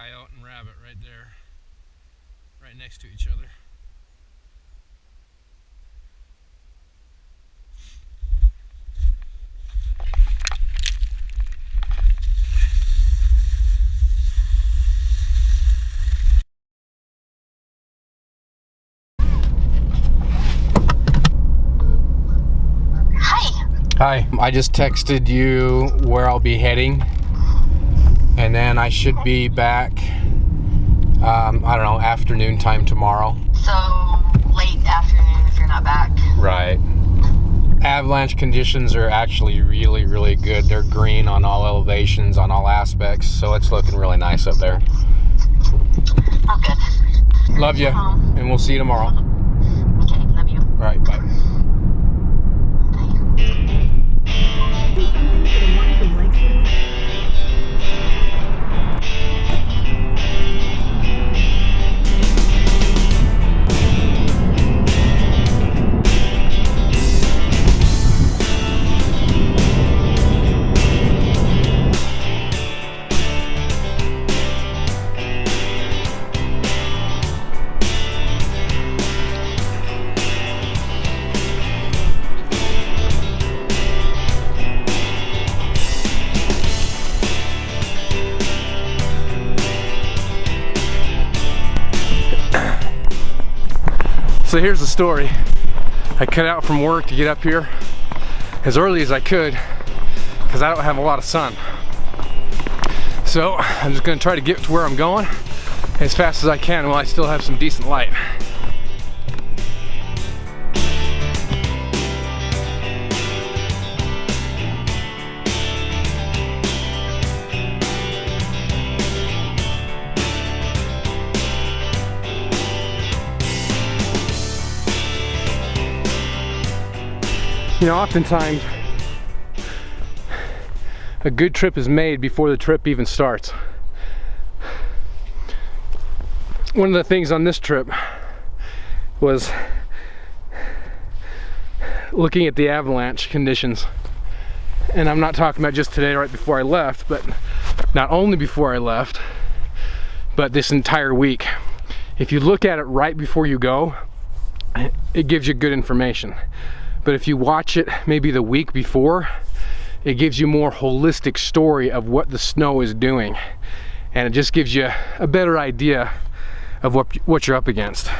coyote and rabbit right there, right next to each other. Hi, I just texted you where I'll be heading, and then I should be back, I don't know, afternoon time tomorrow. So, late afternoon if you're not back. Right. Avalanche conditions are actually really, really good. They're green on all elevations, on all aspects, so it's looking really nice up there. Oh, good. Love you, and we'll see you tomorrow. Okay, love you. All right, bye. So here's the story. I cut out from work to get up here as early as I could because I don't have a lot of sun. So I'm just going to try to get to where I'm going as fast as I can while I still have some decent light. You know, oftentimes a good trip is made before the trip even starts. One of the things on this trip was looking at the avalanche conditions. And I'm not talking about just today right before I left, but not only before I left, but this entire week. If you look at it right before you go, it gives you good information. But if you watch it maybe the week before, it gives you more holistic story of what the snow is doing. And it just gives you a better idea of what you're up against.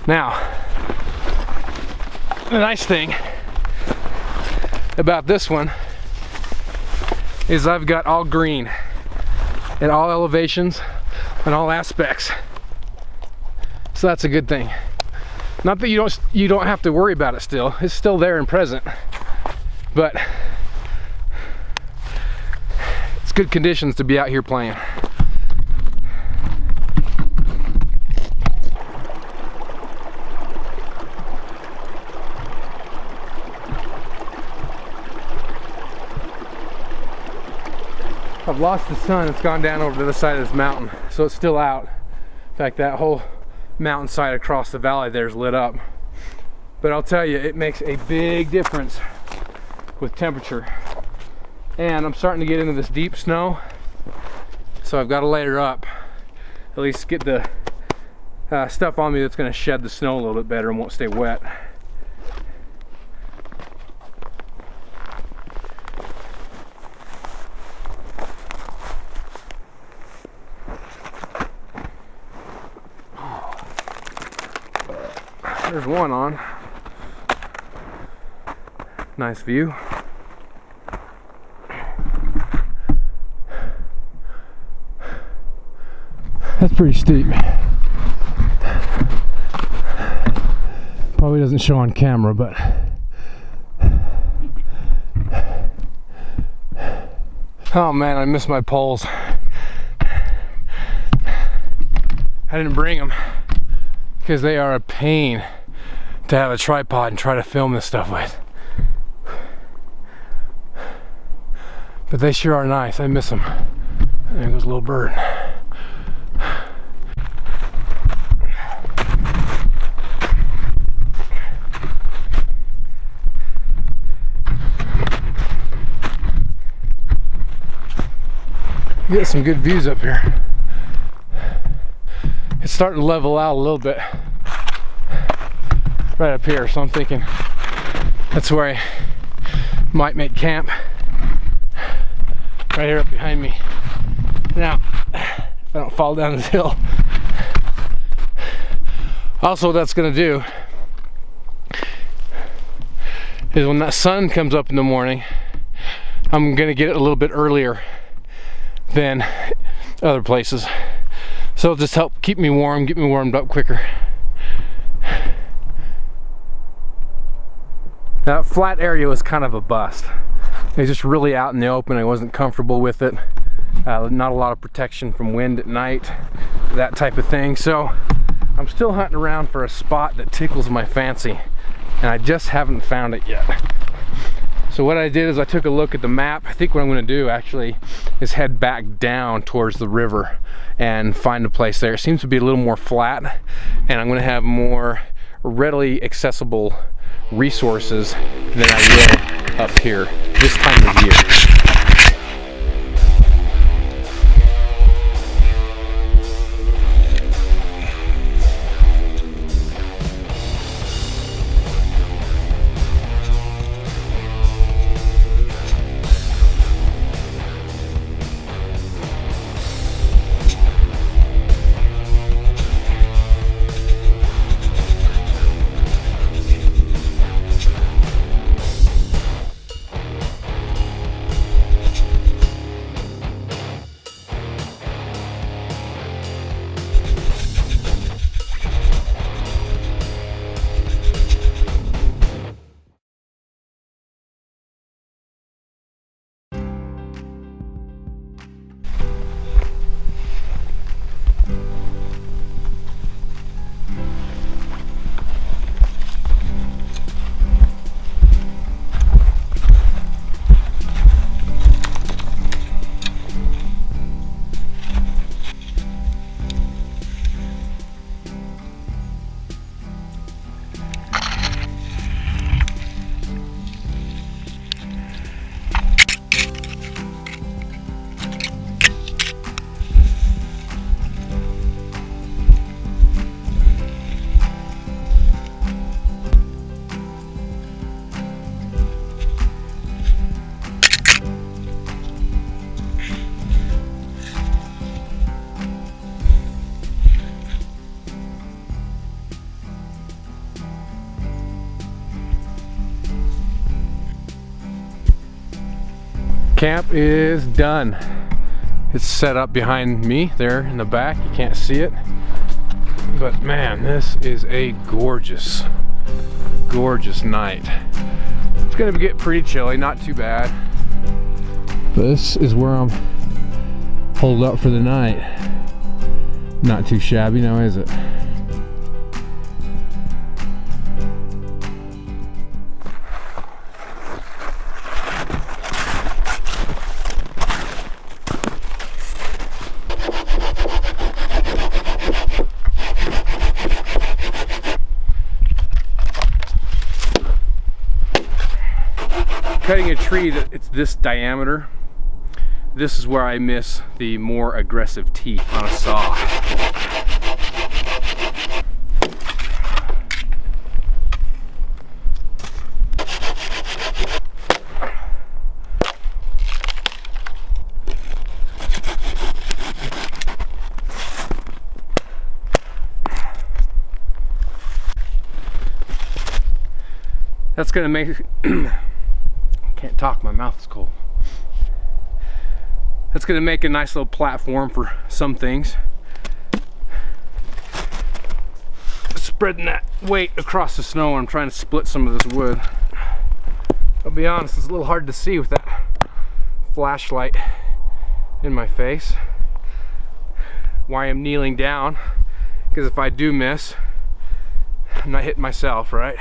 Now, the nice thing about this one is I've got all green at all elevations and all aspects. So that's a good thing. Not that you don't have to worry about it still. It's still there and present. But it's good conditions to be out here playing. I've lost the sun. It's gone down over to the side of this mountain, so it's still out. In fact, that whole mountainside across the valley there's lit up. But I'll tell you, it makes a big difference with temperature. And I'm starting to get into this deep snow, so I've got to layer up, at least get the stuff on me that's going to shed the snow a little bit better and won't stay wet. There's one on. Nice view. That's pretty steep. Probably doesn't show on camera, but oh man, I missed my poles. I didn't bring them because they are a pain to have a tripod and try to film this stuff with. But they sure are nice. I miss them. There goes a little bird. You get some good views up here. It's starting to level out a little bit right up here, so I'm thinking that's where I might make camp, right here up behind me. Now, if I don't fall down this hill. Also, what that's gonna do is when that sun comes up in the morning, I'm gonna get it a little bit earlier than other places. So it'll just help keep me warm, get me warmed up quicker. That flat area was kind of a bust. It was just really out in the open. I wasn't comfortable with it. Not a lot of protection from wind at night, that type of thing. So I'm still hunting around for a spot that tickles my fancy, and I just haven't found it yet. So what I did is I took a look at the map. I think what I'm gonna do actually is head back down towards the river and find a place there. It seems to be a little more flat, and I'm gonna have more readily accessible resources than I will up here this time of year. Camp is done. It's set up behind me there in the back. You can't see it, but man, this is a gorgeous, gorgeous night. It's gonna get pretty chilly, not too bad. This is where I'm holed up for the night. Not too shabby now, is it? Cutting a tree that it's this diameter, this is where I miss the more aggressive teeth on a saw. That's gonna make can't talk, my mouth is cold. That's gonna make a nice little platform for some things. Spreading that weight across the snow, I'm trying to split some of this wood. I'll be honest, it's a little hard to see with that flashlight in my face. Why I'm kneeling down, because if I do miss, I'm not hitting myself, right?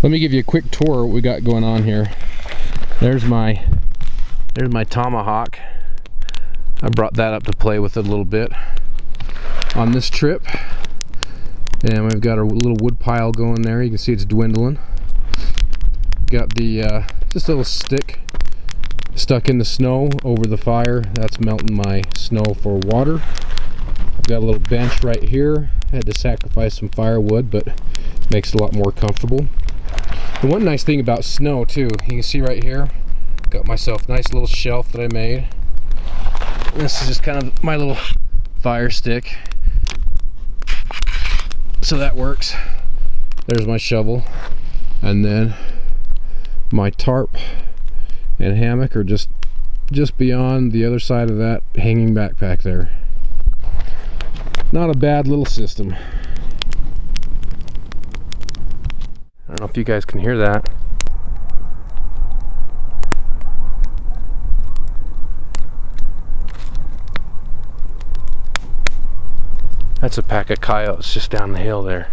Let me give you a quick tour of what we got going on here. There's my tomahawk. I brought that up to play with it a little bit on this trip. And we've got a little wood pile going there. You can see it's dwindling. Got the just a little stick stuck in the snow over the fire. That's melting my snow for water. I've got a little bench right here. I had to sacrifice some firewood, but it makes it a lot more comfortable. The one nice thing about snow too, you can see right here, got myself a nice little shelf that I made. This is just kind of my little fire stick. So that works. There's my shovel. And then my tarp and hammock are just beyond the other side of that hanging backpack there. Not a bad little system. I don't know if you guys can hear that. That's a pack of coyotes just down the hill there.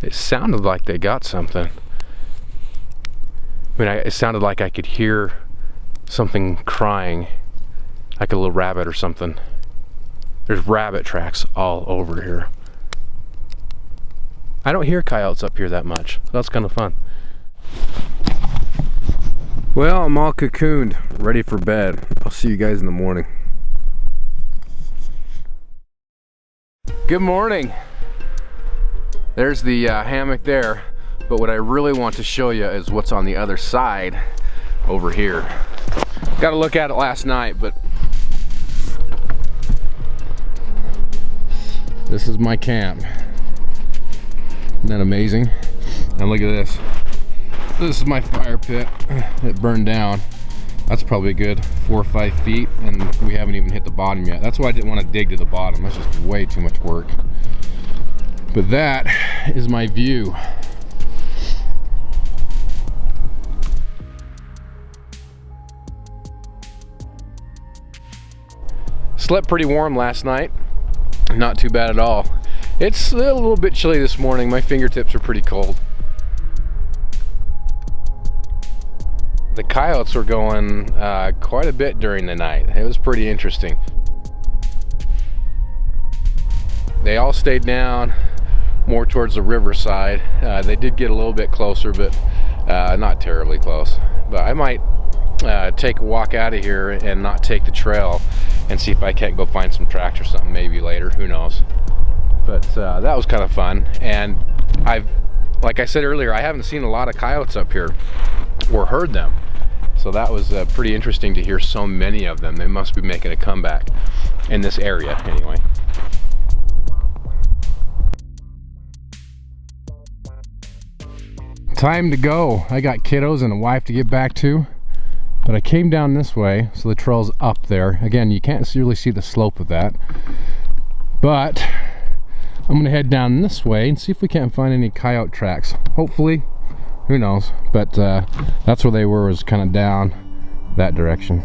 It sounded like they got something. I mean, it sounded like I could hear something crying, like a little rabbit or something. There's rabbit tracks all over here. I don't hear coyotes up here that much, so that's kind of fun. Well, I'm all cocooned, ready for bed. I'll see you guys in the morning. Good morning. There's the hammock there, but what I really want to show you is what's on the other side over here. Got to look at it last night, but this is my camp. Isn't that amazing? And look at this. This is my fire pit. It burned down. That's probably a good 4 or 5 feet, and we haven't even hit the bottom yet. That's why I didn't want to dig to the bottom. That's just way too much work. But that is my view. Slept pretty warm last night. Not too bad at all. It's a little bit chilly this morning. My fingertips are pretty cold. The coyotes were going quite a bit during the night. It was pretty interesting. They all stayed down more towards the riverside. They did get a little bit closer, but not terribly close. But I might take a walk out of here and not take the trail and see if I can't go find some tracks or something maybe later. Who knows? But that was kind of fun. And like I said earlier, I haven't seen a lot of coyotes up here or heard them. So that was pretty interesting to hear so many of them. They must be making a comeback in this area anyway. Time to go. I got kiddos and a wife to get back to, but I came down this way, so the trail's up there. Again, you can't really see the slope of that, but I'm gonna head down this way and see if we can't find any coyote tracks. Hopefully. Who knows, but that's where they were, was kind of down that direction.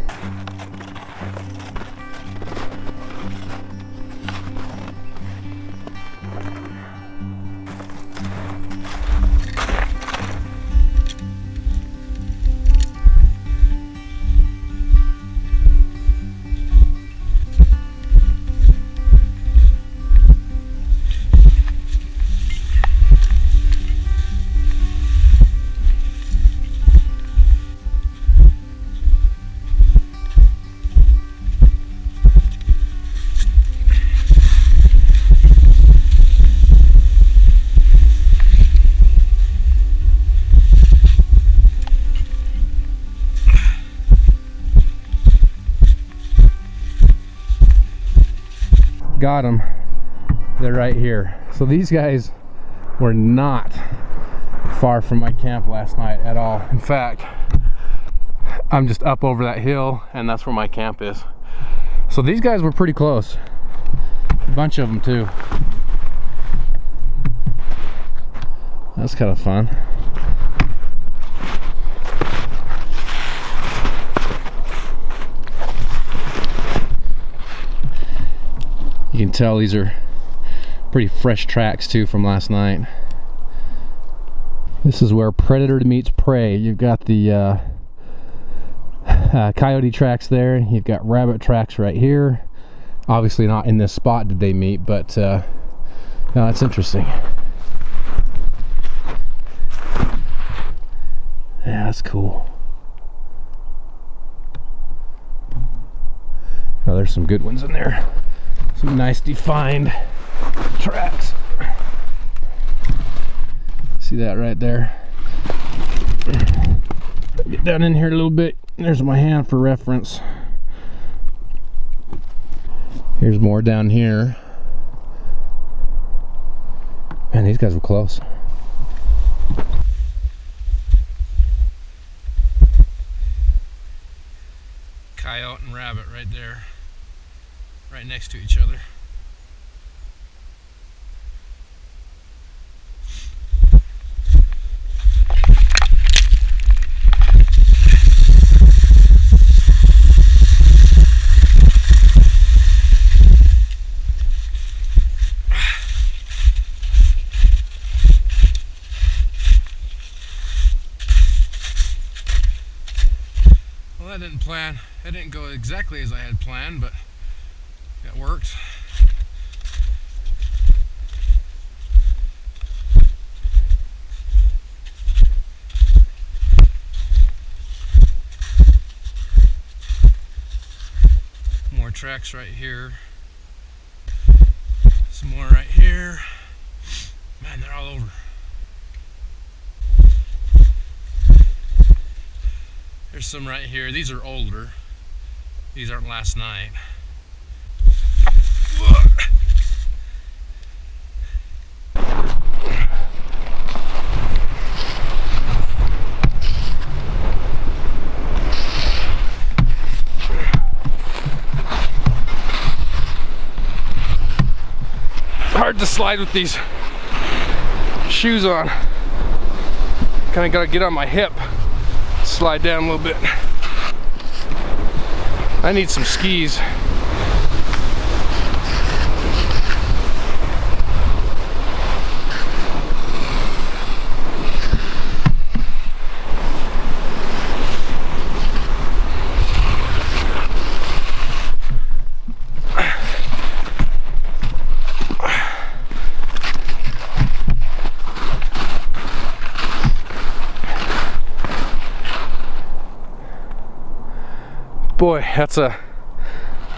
Got them. They're right here. So these guys were not far from my camp last night at all. In fact, I'm just up over that hill and that's where my camp is. So these guys were pretty close. A bunch of them too. That's kind of fun. You can tell these are Pretty fresh tracks too from last night. This is where predator meets prey. You've got the coyote tracks there. You've got rabbit tracks right here. Obviously not in this spot did they meet, but no, that's interesting. Yeah, that's cool. Oh, there's some good ones in there. Some nice defined tracks. See that right there? Get down in here a little bit. There's my hand for reference. Here's more down here. Man, these guys were close. Coyote and rabbit right there, right next to each other. Well, that didn't go exactly as I had planned, but it worked. More tracks right here. Some more right here. Man, they're all over. There's some right here. These are older. These aren't last night. Hard to slide with these shoes on. Kind of got to get on my hip. Slide down a little bit. I need some skis. Boy, that's a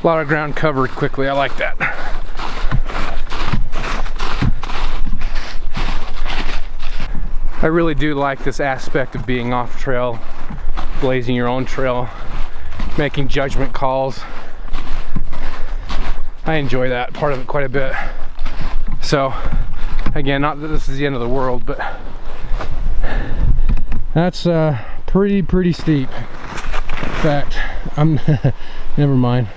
lot of ground covered quickly. I like that. I really do like this aspect of being off trail, blazing your own trail, making judgment calls. I enjoy that part of it quite a bit. So, again, not that this is the end of the world, but that's pretty steep. In fact, never mind.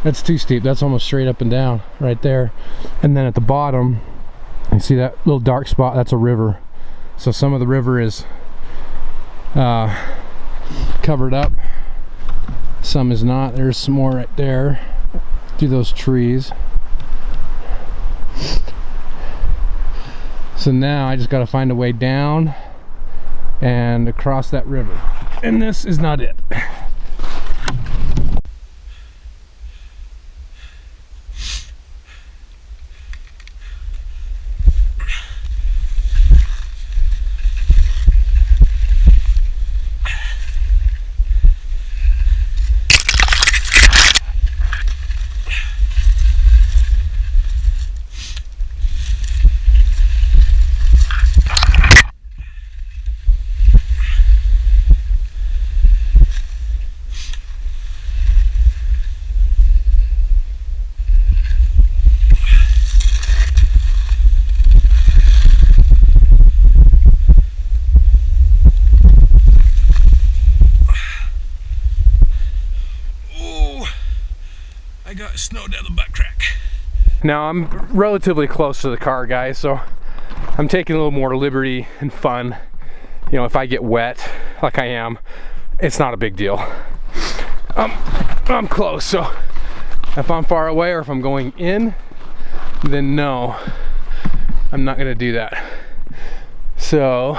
That's too steep. That's almost straight up and down right there. And then at the bottom, you see that little dark spot? That's a river. So some of the river is covered up. Some is not. There's some more right there through those trees. So now I just got to find a way down and across that river. And this is not it. I got snow down the butt crack. Now I'm relatively close to the car, guys, so I'm taking a little more liberty and fun. You know, if I get wet like I am, it's not a big deal. I'm close, so if I'm far away or if I'm going in, then no, I'm not gonna do that. So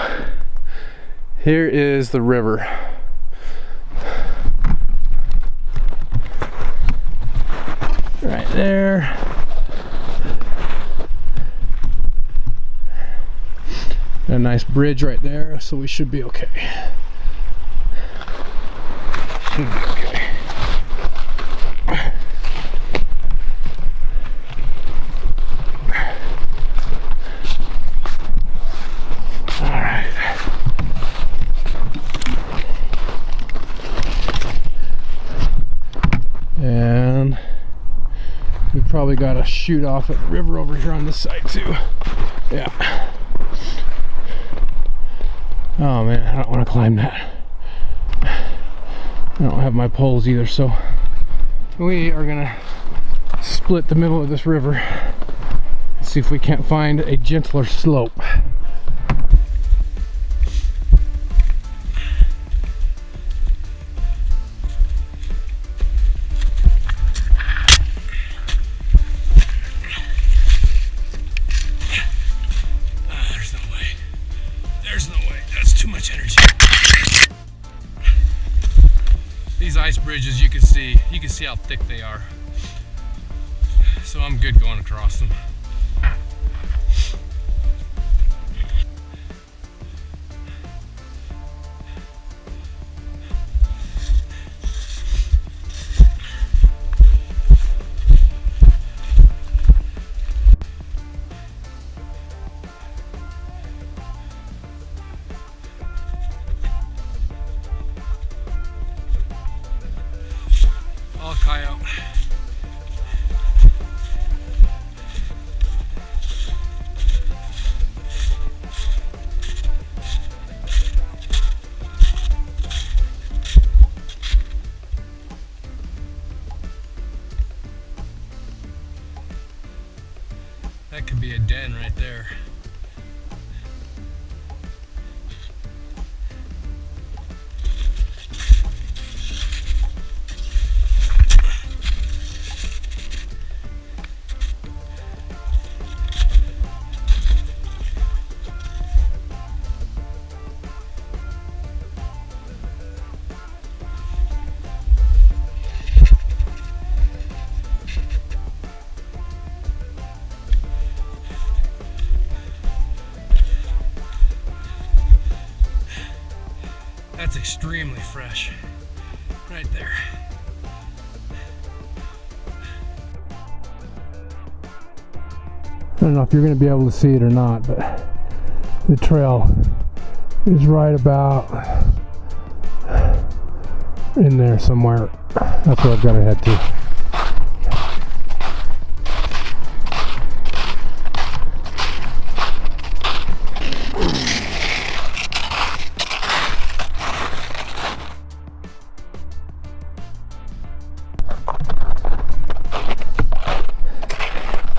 here is the river. Right there. A nice bridge right there, so we should be okay. Should be okay. All right. And we probably got to shoot off at the river over here on this side too. Yeah. Oh man, I don't want to climb that. I don't have my poles either, so we are gonna split the middle of this river. See if we can't find a gentler slope. These ice bridges, you can see how thick they are. So I'm good going across them. All coyote. That could be a den right there. That's extremely fresh, right there. I don't know if you're going to be able to see it or not, but the trail is right about in there somewhere. That's where I've got to head to.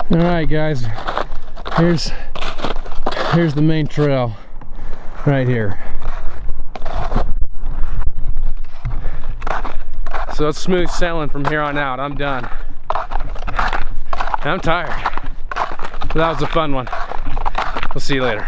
All right, guys, here's the main trail right here. So it's smooth sailing from here on out. I'm done. I'm tired. But that was a fun one. We'll see you later.